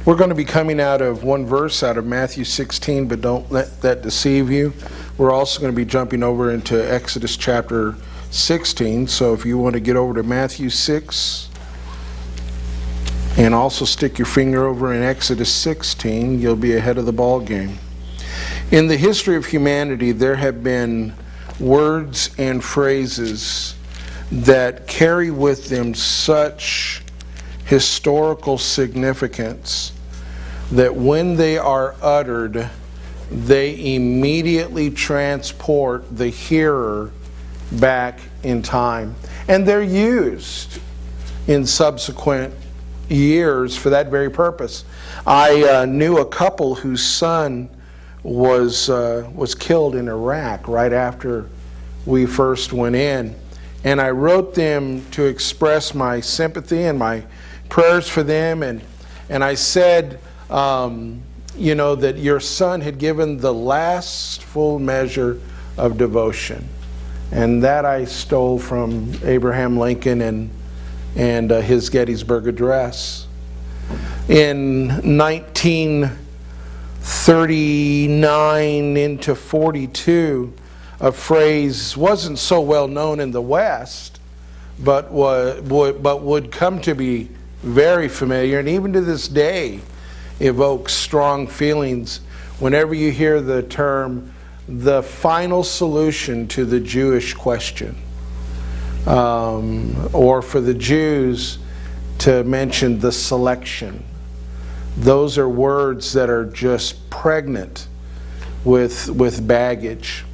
We're going to be coming out of one verse out of Matthew 16, but don't let that deceive you. We're also going to be jumping over into Exodus chapter 16. So if you want to get over to Matthew 6 and also stick your finger over in Exodus 16, you'll be ahead of the ball game. In the history of humanity, there have been words and phrases that carry with them such historical significance that when they are uttered, they immediately transport the hearer back in time. And they're used in subsequent years for that very purpose. I knew a couple whose son was killed in Iraq right after we first went in. And I wrote them to express my sympathy and my prayers for them. And I said, that your son had given the last full measure of devotion. And that I stole from Abraham Lincoln and his Gettysburg Address. In 1939 into 42, a phrase wasn't so well known in the West, but would come to be very familiar, and even to this day evokes strong feelings whenever you hear the term the final solution to the Jewish question, or for the Jews to mention the selection. Those are words that are just pregnant with baggage.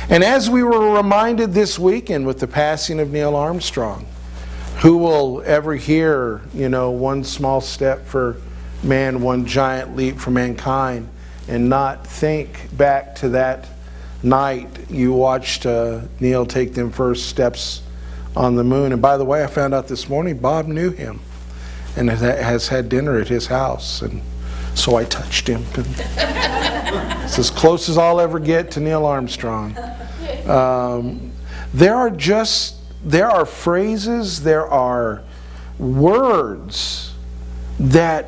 And as we were reminded this weekend with the passing of Neil Armstrong, who will ever hear, one small step for man, one giant leap for mankind, and not think back to that night you watched Neil take them first steps on the moon. And by the way, I found out this morning Bob knew him and has had dinner at his house. And so I touched him. It's as close as I'll ever get to Neil Armstrong. There are phrases, there are words that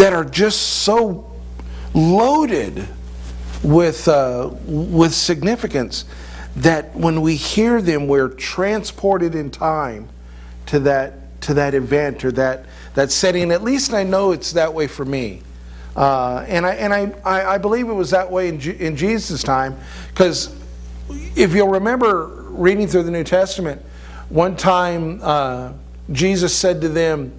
are just so loaded with significance that when we hear them, we're transported in time to that event or that setting. At least I know it's that way for me. And I believe it was that way in Jesus' time, because if you'll remember reading through the New Testament, one time Jesus said to them,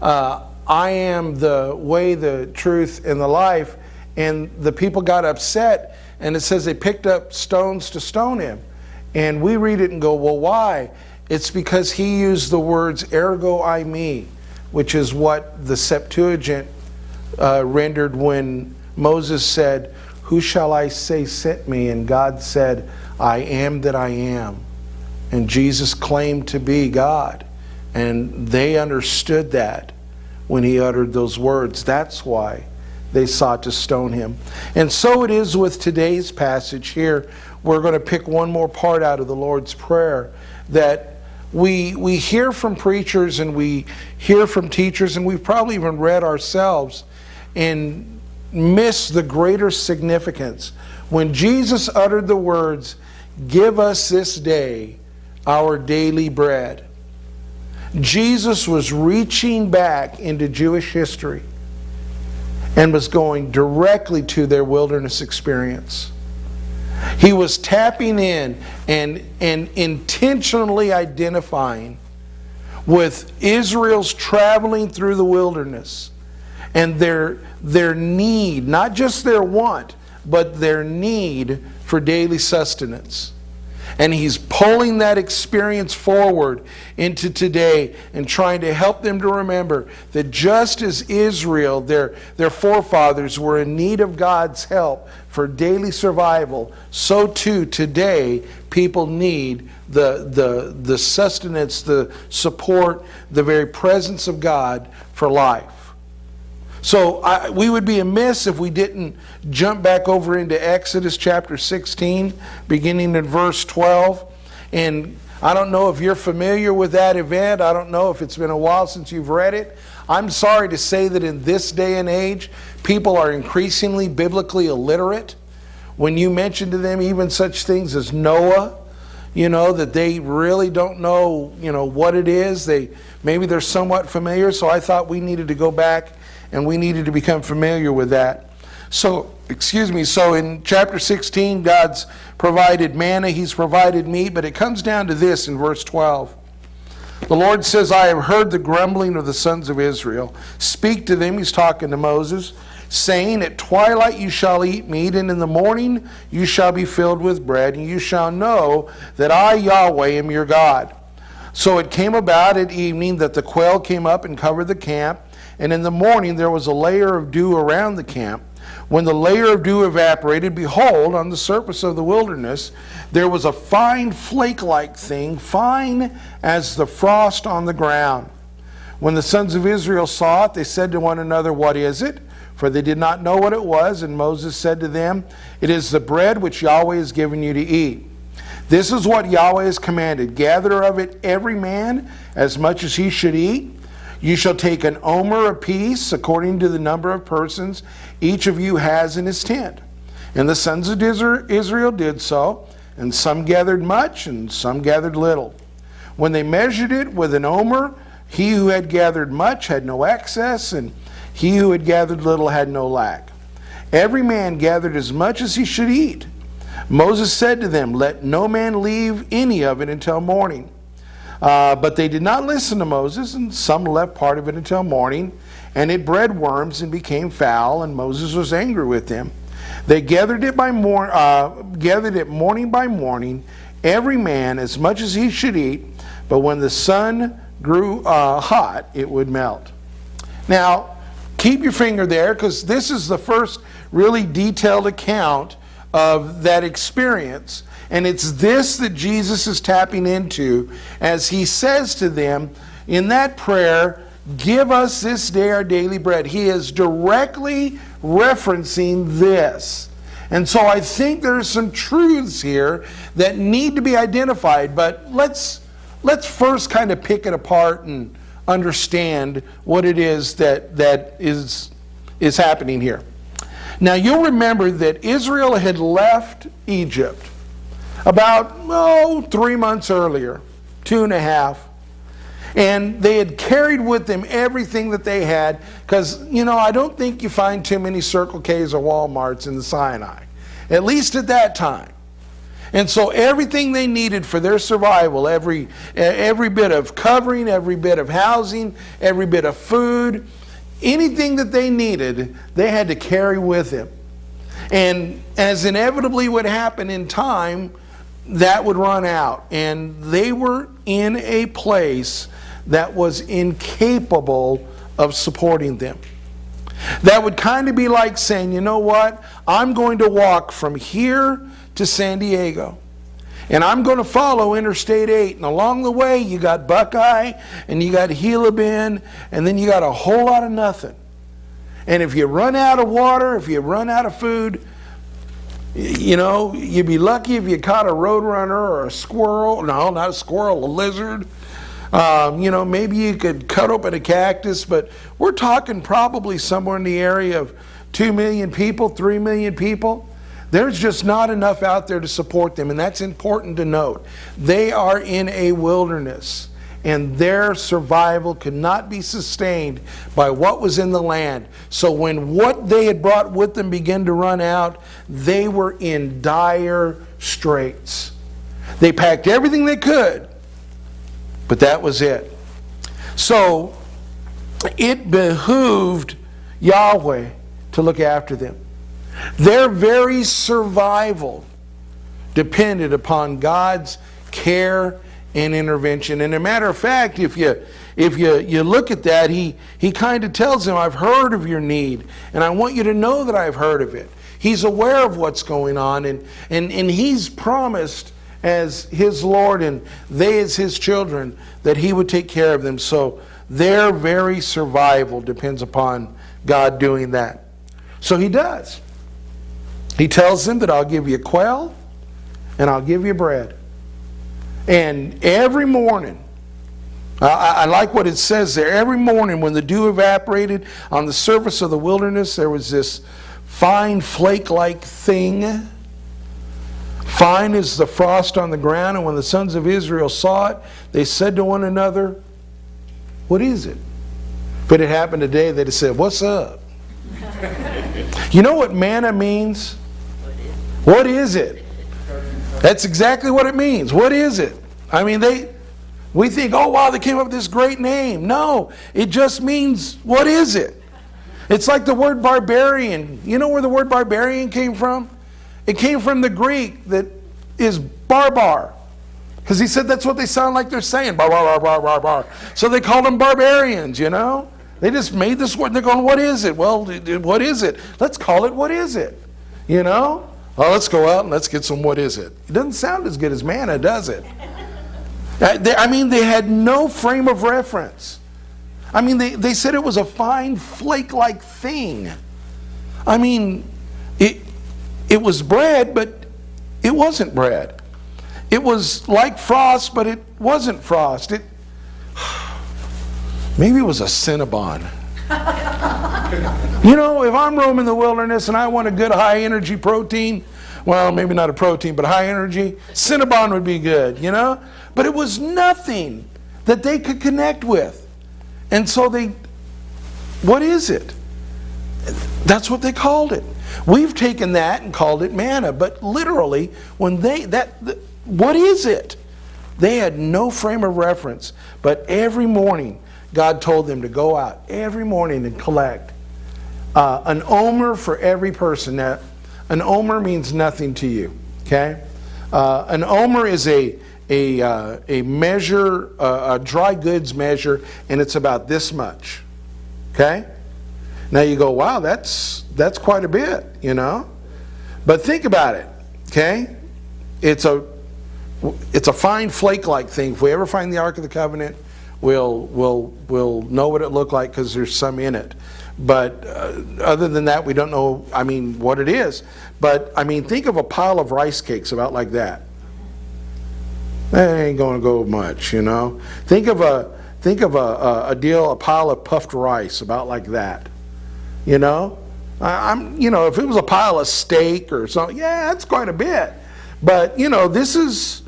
I am the way, the truth, and the life. And the people got upset, and it says they picked up stones to stone him. And we read it and go, well, why? It's because he used the words ergo I me, which is what the Septuagint rendered when Moses said, who shall I say sent me? And God said, I am that I am. And Jesus claimed to be God. And they understood that when he uttered those words. That's why they sought to stone him. And so it is with today's passage here. We're going to pick one more part out of the Lord's Prayer that we hear from preachers and we hear from teachers, and we've probably even read ourselves and miss the greater significance. When Jesus uttered the words, give us this day our daily bread, Jesus was reaching back into Jewish history and was going directly to their wilderness experience. He was tapping in and intentionally identifying with Israel's traveling through the wilderness and their need, not just their want, but their need for daily sustenance. And he's pulling that experience forward into today and trying to help them to remember that just as Israel, their forefathers, were in need of God's help for daily survival, so too today people need the sustenance, the support, the very presence of God for life. So we would be amiss if we didn't jump back over into Exodus chapter 16, beginning in verse 12. And I don't know if you're familiar with that event. I don't know if it's been a while since you've read it. I'm sorry to say that in this day and age, people are increasingly biblically illiterate. When you mention to them even such things as Noah, that they really don't know, what it is. Maybe they're somewhat familiar, so I thought we needed to go back and we needed to become familiar with that. So in chapter 16, God's provided manna, He's provided meat, but it comes down to this in verse 12. The Lord says, I have heard the grumbling of the sons of Israel. Speak to them, He's talking to Moses, saying, at twilight you shall eat meat, and in the morning you shall be filled with bread, and you shall know that I, Yahweh, am your God. So it came about at evening that the quail came up and covered the camp, and in the morning there was a layer of dew around the camp. When the layer of dew evaporated, behold, on the surface of the wilderness, there was a fine flake-like thing, fine as the frost on the ground. When the sons of Israel saw it, they said to one another, what is it? For they did not know what it was. And Moses said to them, it is the bread which Yahweh has given you to eat. This is what Yahweh has commanded. Gather of it every man as much as he should eat. You shall take an omer apiece, according to the number of persons each of you has in his tent. And the sons of Israel did so, and some gathered much, and some gathered little. When they measured it with an omer, he who had gathered much had no excess, and he who had gathered little had no lack. Every man gathered as much as he should eat. Moses said to them, let no man leave any of it until morning. But they did not listen to Moses, and some left part of it until morning, and it bred worms and became foul, and Moses was angry with them. They gathered it morning by morning, every man as much as he should eat, but when the sun grew hot, it would melt. Now, keep your finger there, because this is the first really detailed account of that experience. And it's this that Jesus is tapping into as he says to them in that prayer, give us this day our daily bread. He is directly referencing this. And so I think there's some truths here that need to be identified, but let's first kind of pick it apart and understand what it is that is happening here. Now you'll remember that Israel had left Egypt about 3 months earlier, 2.5. And they had carried with them everything that they had, because, I don't think you find too many Circle K's or Walmarts in the Sinai, at least at that time. And so everything they needed for their survival, every bit of covering, every bit of housing, every bit of food, anything that they needed, they had to carry with them. And as inevitably would happen in time, that would run out. And they were in a place that was incapable of supporting them. That would kind of be like saying, you know what? I'm going to walk from here to San Diego, and I'm going to follow Interstate 8. And along the way, you got Buckeye, and you got Gila Bend, and then you got a whole lot of nothing. And if you run out of water, if you run out of food, you'd be lucky if you caught a roadrunner or a squirrel. No, not a squirrel, a lizard. Maybe you could cut open a cactus, but we're talking probably somewhere in the area of 2 million people, 3 million people. There's just not enough out there to support them, and that's important to note. They are in a wilderness, and their survival could not be sustained by what was in the land. So when what they had brought with them began to run out, they were in dire straits. They packed everything they could, but that was it. So it behooved Yahweh to look after them. Their very survival depended upon God's care and intervention. And a matter of fact, if you look at that, he kind of tells them, I've heard of your need, and I want you to know that I've heard of it. He's aware of what's going on, and he's promised as his Lord and they as his children that he would take care of them. So their very survival depends upon God doing that. So he does. He tells them that I'll give you quail and I'll give you bread. And every morning I like what it says there. Every morning when the dew evaporated on the surface of the wilderness, there was this fine flake-like thing. Fine as the frost on the ground. And when the sons of Israel saw it, they said to one another, what is it? If it had happened today, they'd have said, what's up? You know what manna means? What is it? That's exactly what it means. What is it? I mean, we think, oh wow, they came up with this great name. No, it just means, what is it? It's like the word barbarian. You know where the word barbarian came from? It came from the Greek that is barbar. Because he said that's what they sound like they're saying. Bar, bar, bar, bar, bar. So they called them barbarians, you know? They just made this word. They're going, what is it? Well, what is it? Let's call it, what is it? You know? Well, let's go out and let's get some what is it. It doesn't sound as good as manna, does it? I mean, they had no frame of reference. I mean, they said it was a fine flake-like thing. I mean, it was bread, but it wasn't bread. It was like frost, but it wasn't frost. Maybe it was a Cinnabon. You know, if I'm roaming the wilderness and I want a good high-energy protein, well, maybe not a protein, but high energy, Cinnabon would be good, you know? But it was nothing that they could connect with. And so what is it? That's what they called it. We've taken that and called it manna, but literally, when what is it? They had no frame of reference, but every morning, God told them to go out every morning and collect an omer for every person. Now, an omer means nothing to you, okay? An omer is a measure, a dry goods measure, and it's about this much, okay? Now you go, wow, that's quite a bit, you know? But think about it, okay? It's a fine flake-like thing. If we ever find the Ark of the Covenant, we'll know what it looked like because there's some in it. But other than that, we don't know, I mean, what it is. But, I mean, think of a pile of rice cakes about like that. That ain't going to go much, you know. Think of a pile of puffed rice about like that, you know. You know, if it was a pile of steak or something, yeah, that's quite a bit. But, you know, this is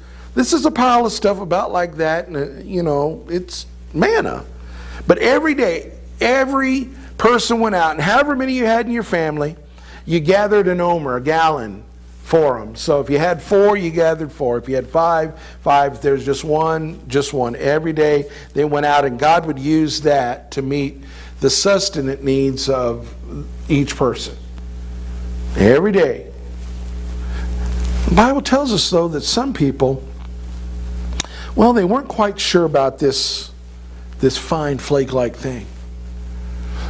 a pile of stuff about like that, and, you know, it's manna. But every day, every person went out, and however many you had in your family, you gathered an omer, a gallon, for them. So if you had 4, you gathered 4. If you had 5, if there's just one. Every day they went out, and God would use that to meet the sustenance needs of each person. Every day. The Bible tells us, though, that some people, well, they weren't quite sure about this fine flake-like thing.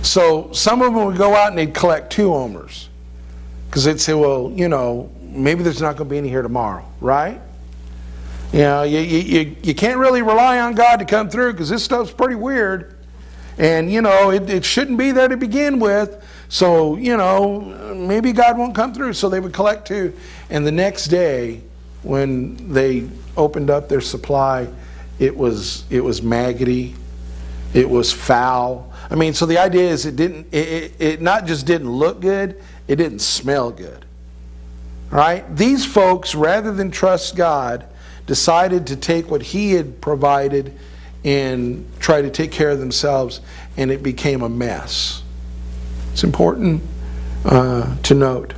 So some of them would go out and they'd collect 2 omers. Because they'd say, well, you know, maybe there's not going to be any here tomorrow, right? You know, you can't really rely on God to come through because this stuff's pretty weird. And, you know, it shouldn't be there to begin with. So, you know, maybe God won't come through. So they would collect 2. And the next day, when they opened up their supply, it was maggoty. It was foul. I mean, so the idea is it not just didn't look good, it didn't smell good. All right? These folks, rather than trust God, decided to take what He had provided and try to take care of themselves, and it became a mess. It's important to note.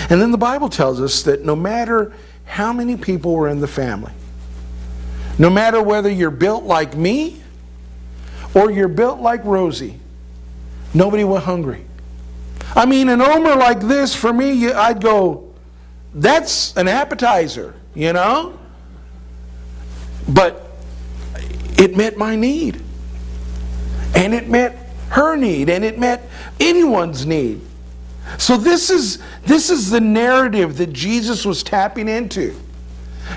And then the Bible tells us that no matter how many people were in the family, no matter whether you're built like me or you're built like Rosie, nobody went hungry. I mean, an omer like this, for me, I'd go, that's an appetizer, you know? But it met my need. And it met her need. And it met anyone's need. So this is the narrative that Jesus was tapping into.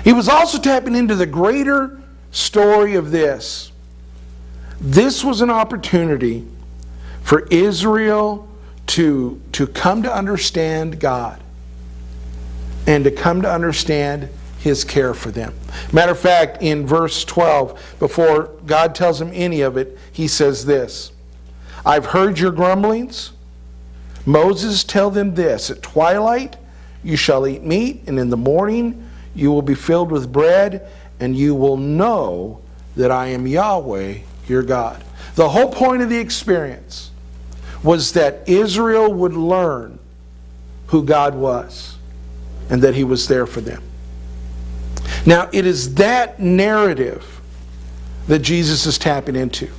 He was also tapping into the greater story of this. This was an opportunity for Israel to come to understand God and to come to understand His care for them. Matter of fact, in verse 12, before God tells him any of it, He says this, I've heard your grumblings. Moses, tell them this, at twilight you shall eat meat, and in the morning you will be filled with bread, and you will know that I am Yahweh, your God. The whole point of the experience was that Israel would learn who God was and that He was there for them. Now, it is that narrative that Jesus is tapping into.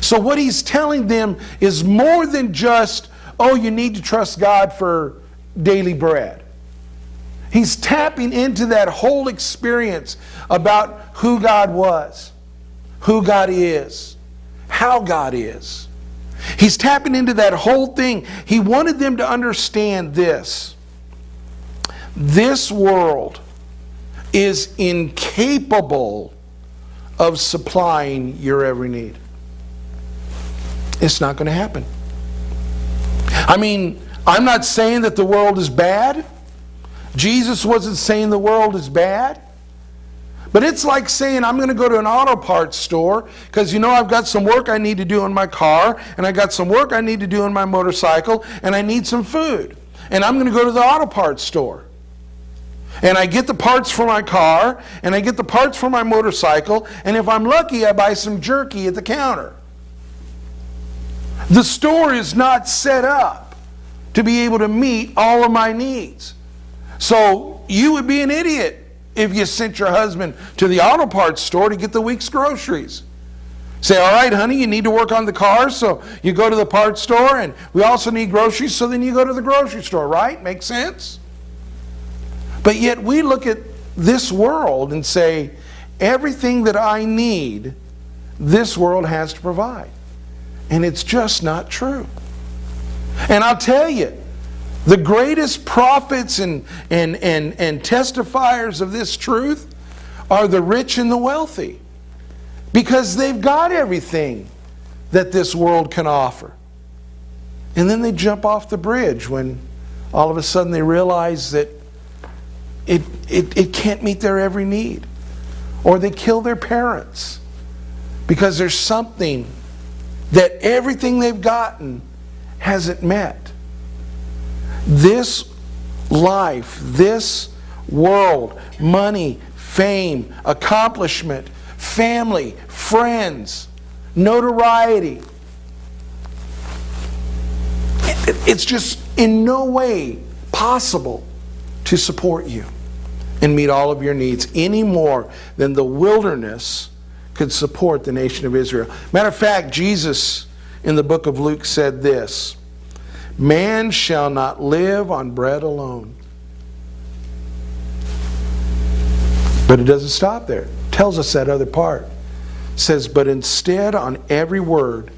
So what He's telling them is more than just, oh, you need to trust God for daily bread. He's tapping into that whole experience about who God was, who God is, how God is. He's tapping into that whole thing. He wanted them to understand this. This world is incapable of supplying your every need. It's not going to happen. I mean, I'm not saying that the world is bad. Jesus wasn't saying the world is bad. But it's like saying I'm going to go to an auto parts store because, I've got some work I need to do on my car, and I got some work I need to do on my motorcycle, and I need some food. And I'm going to go to the auto parts store. And I get the parts for my car, and I get the parts for my motorcycle, and if I'm lucky, I buy some jerky at the counter. The store is not set up to be able to meet all of my needs. So you would be an idiot if you sent your husband to the auto parts store to get the week's groceries. Say, all right, honey, you need to work on the car, so you go to the parts store, and we also need groceries, so then you go to the grocery store, right? Makes sense? But yet we look at this world and say, everything that I need, this world has to provide. And it's just not true. And I'll tell you, the greatest prophets and testifiers of this truth are the rich and the wealthy, because they've got everything that this world can offer. And then they jump off the bridge when all of a sudden they realize that it can't meet their every need. Or they kill their parents because there's something that everything they've gotten hasn't met. This life, this world, money, fame, accomplishment, family, friends, notoriety, it's just in no way possible to support you and meet all of your needs any more than the wilderness could support the nation of Israel. Matter of fact, Jesus in the book of Luke said this, man shall not live on bread alone. But it doesn't stop there. It tells us that other part. It says, but instead on every word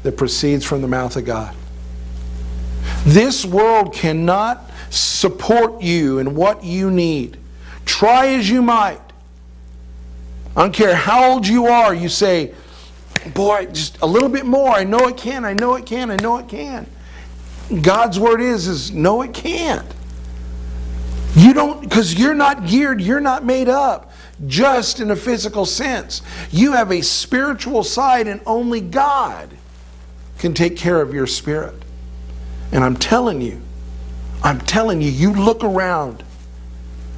that proceeds from the mouth of God. This world cannot support you in what you need. Try as you might. I don't care how old you are, you say, boy, just a little bit more. I know it can, I know it can, I know it can. God's word is no, it can't. You don't, because you're not geared, you're not made up just in a physical sense. You have a spiritual side, and only God can take care of your spirit. And I'm telling you, you look around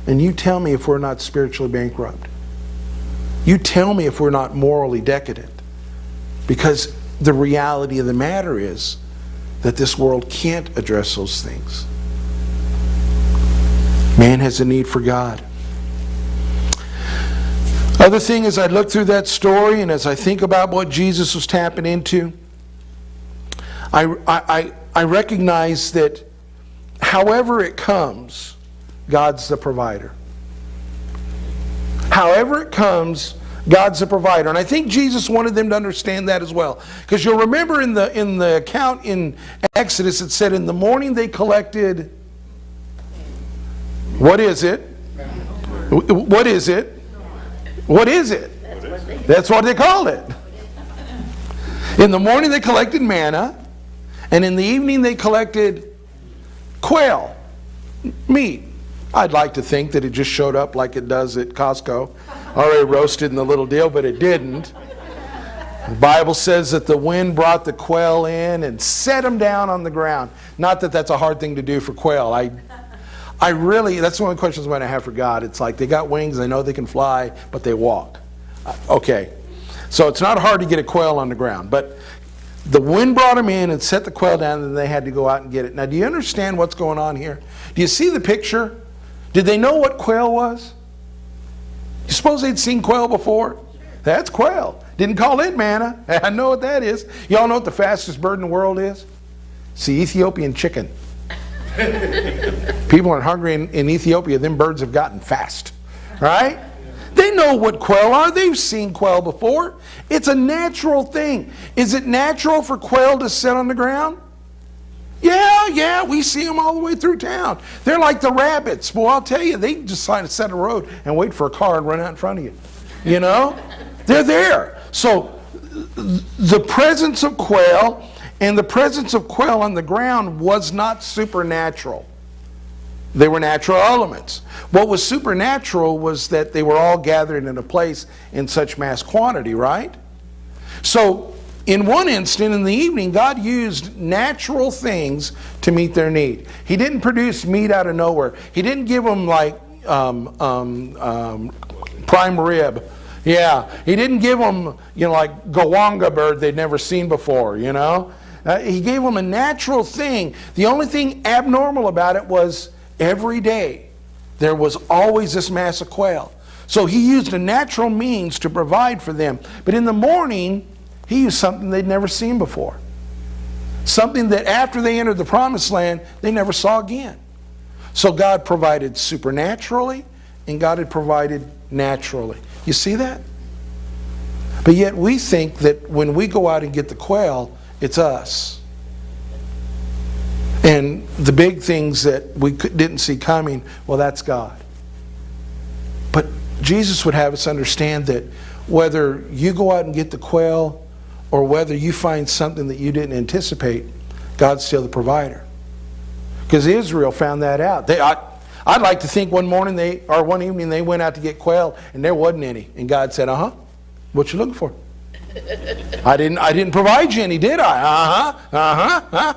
and you tell me if we're not spiritually bankrupt. You tell me if we're not morally decadent. Because the reality of the matter is that this world can't address those things. Man has a need for God. Other thing, as I look through that story and as I think about what Jesus was tapping into, I recognize that however it comes, God's the provider. However it comes, God's the provider. And I think Jesus wanted them to understand that as well. Because you'll remember in the account in Exodus, it said in the morning they collected, what is it? What is it? What is it? That's what they called it. In the morning they collected manna, and in the evening they collected quail, meat, I'd like to think that it just showed up like it does at Costco, already roasted in the little deal, but it didn't. The Bible says that the wind brought the quail in and set them down on the ground. Not that that's a hard thing to do for quail. I really, that's one of the questions I have for God. It's like they got wings, they know they can fly, but they walk. Okay, so it's not hard to get a quail on the ground, but the wind brought them in and set the quail down, and they had to go out and get it. Now, do you understand what's going on here? Do you see the picture? Did they know what quail was? You suppose they'd seen quail before? That's quail. Didn't call it manna. I know what that is. Y'all know what the fastest bird in the world is? It's the Ethiopian chicken. People aren't hungry in Ethiopia. Them birds have gotten fast. Right? They know what quail are. They've seen quail before. It's a natural thing. Is it natural for quail to sit on the ground? Yeah, we see them all the way through town. They're like the rabbits. Well, I'll tell you, they just decide to set a road and wait for a car and run out in front of you. You know? They're there. So the presence of quail and the presence of quail on the ground was not supernatural. They were natural elements. What was supernatural was that they were all gathered in a place in such mass quantity, right? So in one instant, in the evening, God used natural things to meet their need. He didn't produce meat out of nowhere. He didn't give them like prime rib. Yeah, he didn't give them, like gawanga bird they'd never seen before, He gave them a natural thing. The only thing abnormal about it was every day there was always this mass of quail. So he used a natural means to provide for them. But in the morning, he used something they'd never seen before. Something that after they entered the promised land, they never saw again. So God provided supernaturally, and God had provided naturally. You see that? But yet we think that when we go out and get the quail, it's us. And the big things that we didn't see coming, well, that's God. But Jesus would have us understand that whether you go out and get the quail or whether you find something that you didn't anticipate, God's still the provider. Because Israel found that out. I'd like to think one evening they went out to get quail and there wasn't any. And God said, what you looking for? I didn't provide you any, did I?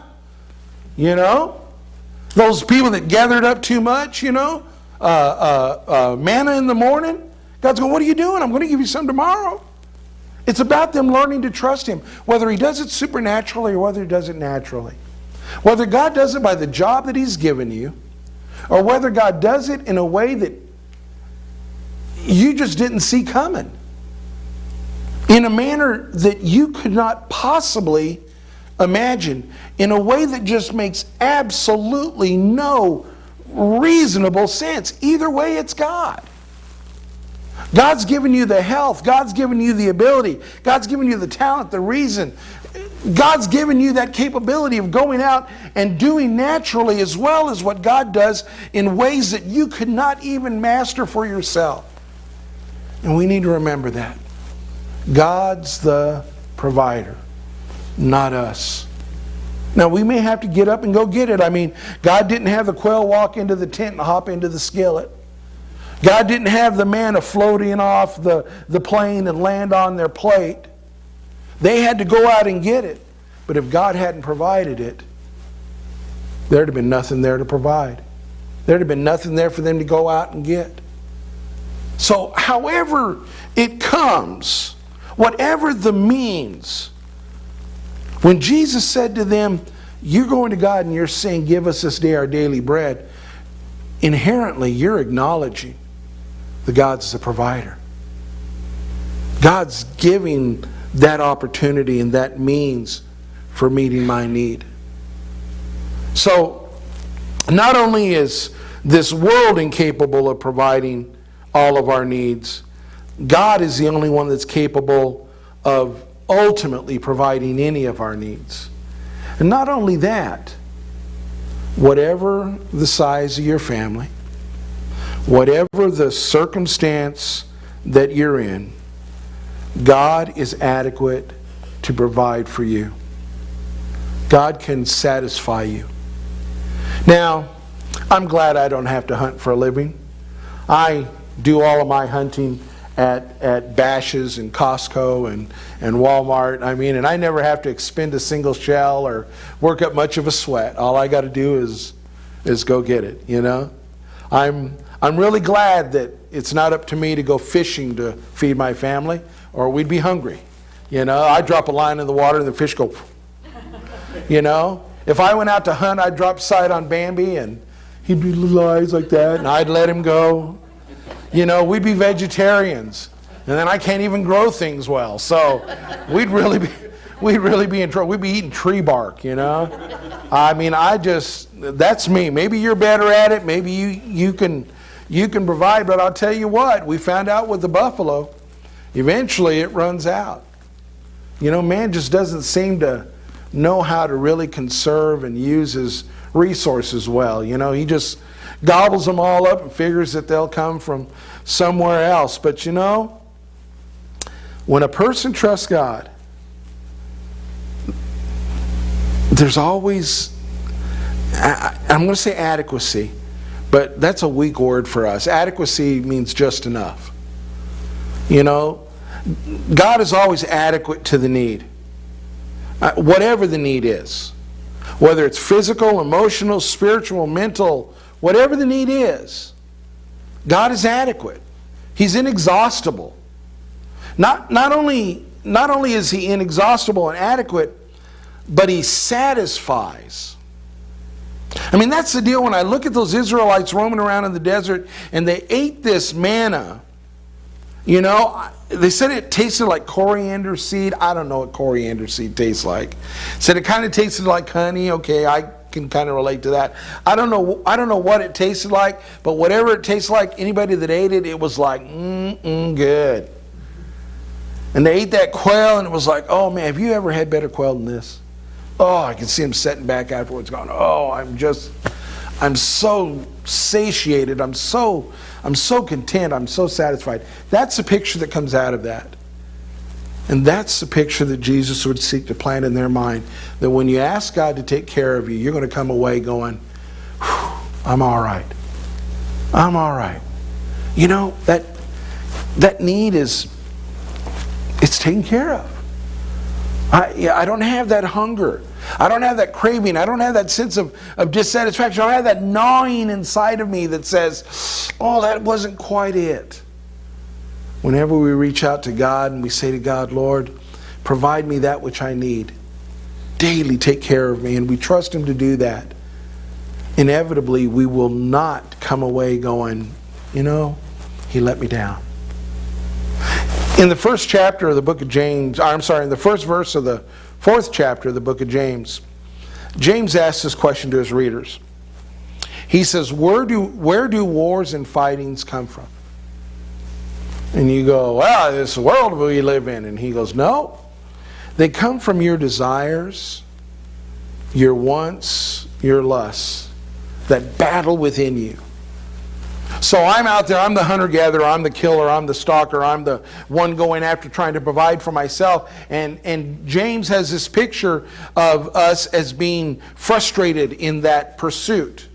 Those people that gathered up too much, manna in the morning. God's going, what are you doing? I'm going to give you some tomorrow. It's about them learning to trust Him, whether He does it supernaturally or whether He does it naturally. Whether God does it by the job that He's given you, or whether God does it in a way that you just didn't see coming. In a manner that you could not possibly imagine. In a way that just makes absolutely no reasonable sense. Either way, it's God. God's given you the health. God's given you the ability. God's given you the talent, the reason. God's given you that capability of going out and doing naturally as well as what God does in ways that you could not even master for yourself. And we need to remember that. God's the provider, not us. Now, we may have to get up and go get it. I mean, God didn't have the quail walk into the tent and hop into the skillet. God didn't have the manna floating off the plane and land on their plate. They had to go out and get it. But if God hadn't provided it, there'd have been nothing there to provide. There'd have been nothing there for them to go out and get. So, however it comes, whatever the means, when Jesus said to them, you're going to God and you're saying, give us this day our daily bread, inherently you're acknowledging that God's the provider. God's giving that opportunity and that means for meeting my need. So, not only is this world incapable of providing all of our needs, God is the only one that's capable of ultimately providing any of our needs. And not only that, whatever the size of your family, whatever the circumstance that you're in, God is adequate to provide for you. God can satisfy you. Now, I'm glad I don't have to hunt for a living. I do all of my hunting at Bash's and Costco and Walmart. I mean, and I never have to expend a single shell or work up much of a sweat. All I got to do is go get it, you know. I'm really glad that it's not up to me to go fishing to feed my family, or we'd be hungry. You know, I drop a line in the water and the fish go, you know. If I went out to hunt, I'd drop sight on Bambi and he'd be little eyes like that, and I'd let him go. You know, we'd be vegetarians, and then I can't even grow things well. So we'd really be in trouble. We'd be eating tree bark, you know. I mean, that's me. Maybe you're better at it. Maybe you can provide. But I'll tell you what, we found out with the buffalo, eventually it runs out. You know, man just doesn't seem to know how to really conserve and use his resources well. You know, he just gobbles them all up and figures that they'll come from somewhere else. But you know, when a person trusts God, there's always, I'm going to say adequacy, but that's a weak word for us. Adequacy means just enough. You know, God is always adequate to the need. Whatever the need is. Whether it's physical, emotional, spiritual, mental, whatever the need is, God is adequate. He's inexhaustible. Not only is He inexhaustible and adequate, but He satisfies. I mean, that's the deal when I look at those Israelites roaming around in the desert and they ate this manna. You know, they said it tasted like coriander seed. I don't know what coriander seed tastes like. Said it kind of tasted like honey. Okay, I can kind of relate to that. I don't know what it tasted like, but whatever it tastes like, anybody that ate it, it was like, good. And they ate that quail and it was like, oh man, have you ever had better quail than this? Oh, I can see them sitting back afterwards going, oh, I'm so satiated. I'm so content. I'm so satisfied. That's the picture that comes out of that. And that's the picture that Jesus would seek to plant in their mind. That when you ask God to take care of you, you're going to come away going, I'm all right. I'm all right. You know, that need it's taken care of. I don't have that hunger. I don't have that craving. I don't have that sense of dissatisfaction. I don't have that gnawing inside of me that says, oh, that wasn't quite it. Whenever we reach out to God and we say to God, Lord, provide me that which I need. Daily take care of me. And we trust Him to do that. Inevitably, we will not come away going, you know, He let me down. In the first chapter of the book of James, in the first verse of the 4th chapter of the book of James, James asks this question to his readers. He says, where do wars and fightings come from? And you go, well, this world we live in. And he goes, no. They come from your desires, your wants, your lusts that battle within you. So I'm out there, I'm the hunter-gatherer, I'm the killer, I'm the stalker, I'm the one going after trying to provide for myself. And James has this picture of us as being frustrated in that pursuit.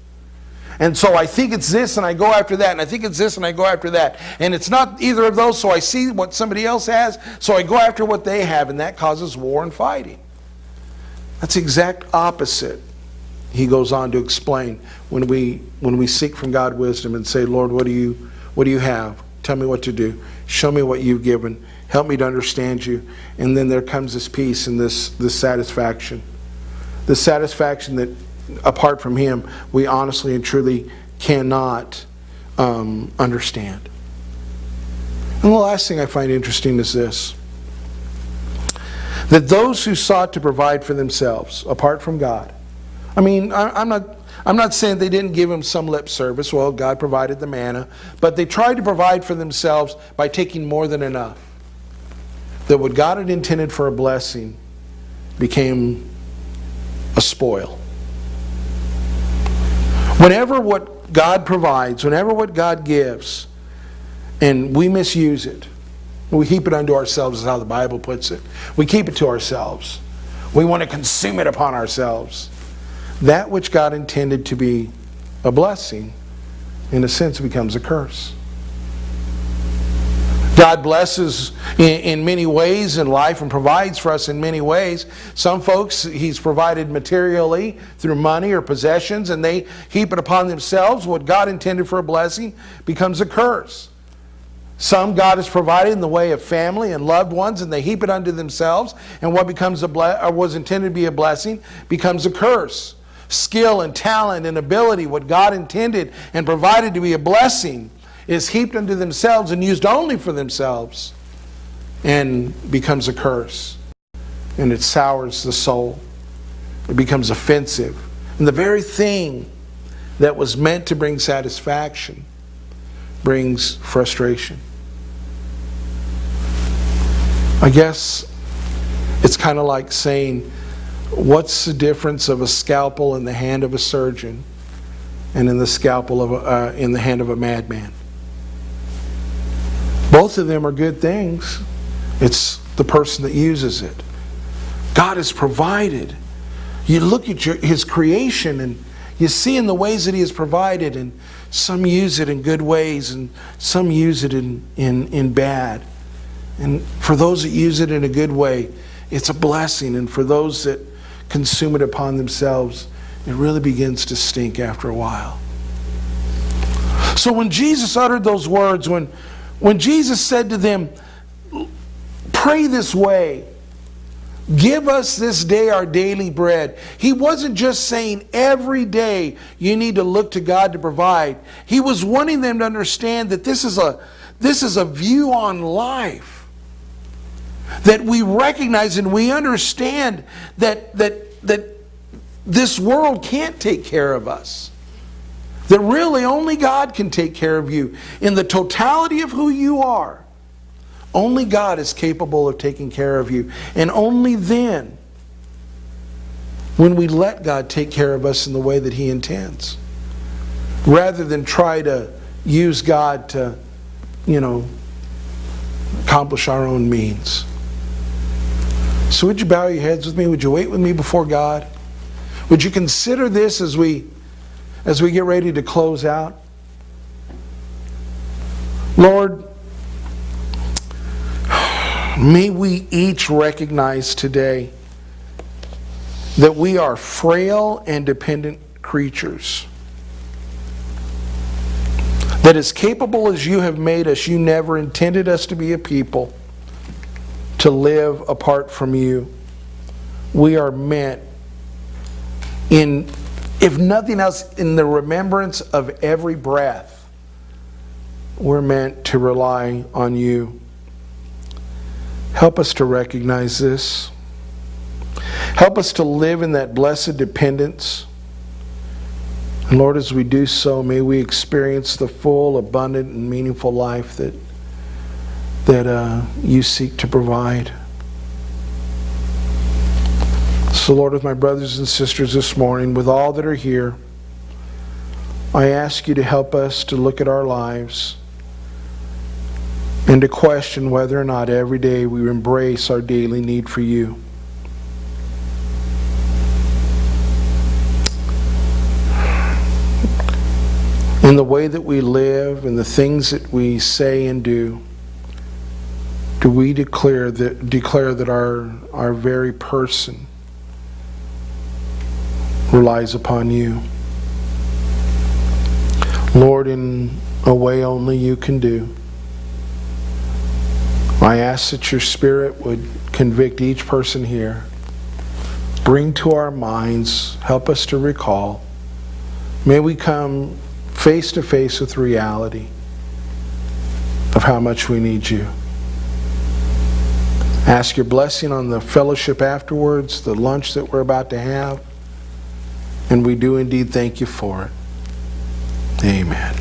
And so I think it's this and I go after that, and I think it's this and I go after that. And it's not either of those, so I see what somebody else has, so I go after what they have, and that causes war and fighting. That's the exact opposite, he goes on to explain, when we seek from God wisdom and say, Lord, what do you have? Tell me what to do. Show me what you've given. Help me to understand you. And then there comes this peace and this satisfaction. The satisfaction that apart from Him, we honestly and truly cannot understand. And the last thing I find interesting is this. That those who sought to provide for themselves, apart from God, I mean, I'm not saying they didn't give Him some lip service. Well, God provided the manna. But they tried to provide for themselves by taking more than enough. That what God had intended for a blessing became a spoil. Whenever what God provides, whenever what God gives, and we misuse it, we heap it unto ourselves is how the Bible puts it. We keep it to ourselves. We want to consume it upon ourselves. That which God intended to be a blessing, in a sense it becomes a curse. God blesses in many ways in life and provides for us in many ways. Some folks He's provided materially through money or possessions, and they heap it upon themselves. What God intended for a blessing becomes a curse. Some God has provided in the way of family and loved ones, and they heap it unto themselves, and what becomes or was intended to be a blessing becomes a curse. Skill and talent and ability, what God intended and provided to be a blessing, is heaped unto themselves and used only for themselves, and becomes a curse. And it sours the soul. It becomes offensive. And the very thing that was meant to bring satisfaction brings frustration. I guess it's kind of like saying, what's the difference of a scalpel in the hand of a surgeon and in the in the hand of a madman? Both of them are good things. It's the person that uses it. God has provided. You look at His creation and you see in the ways that He has provided, and some use it in good ways and some use it in bad. And for those that use it in a good way, it's a blessing. And for those that consume it upon themselves, it really begins to stink after a while. So when Jesus uttered those words, when Jesus said to them, pray this way, give us this day our daily bread, He wasn't just saying every day you need to look to God to provide. He was wanting them to understand that this is a view on life. That we recognize and we understand that this world can't take care of us. That really only God can take care of you. In the totality of who you are, only God is capable of taking care of you. And only then, when we let God take care of us in the way that He intends, rather than try to use God to, accomplish our own means. So would you bow your heads with me? Would you wait with me before God? Would you consider this as we get ready to close out? Lord, may we each recognize today that we are frail and dependent creatures. That as capable as You have made us, You never intended us to be a people to live apart from You. We are meant, if nothing else, in the remembrance of every breath, we're meant to rely on You. Help us to recognize this. Help us to live in that blessed dependence. And Lord, as we do so, may we experience the full, abundant, and meaningful life that You seek to provide. So Lord, with my brothers and sisters this morning, with all that are here, I ask You to help us to look at our lives and to question whether or not every day we embrace our daily need for You. In the way that we live and the things that we say and do we declare that our very person relies upon You? Lord, in a way only You can do, I ask that Your Spirit would convict each person here, bring to our minds, help us to recall. May we come face to face with reality of how much we need You. Ask Your blessing on the fellowship afterwards, the lunch that we're about to have, and we do indeed thank You for it. Amen.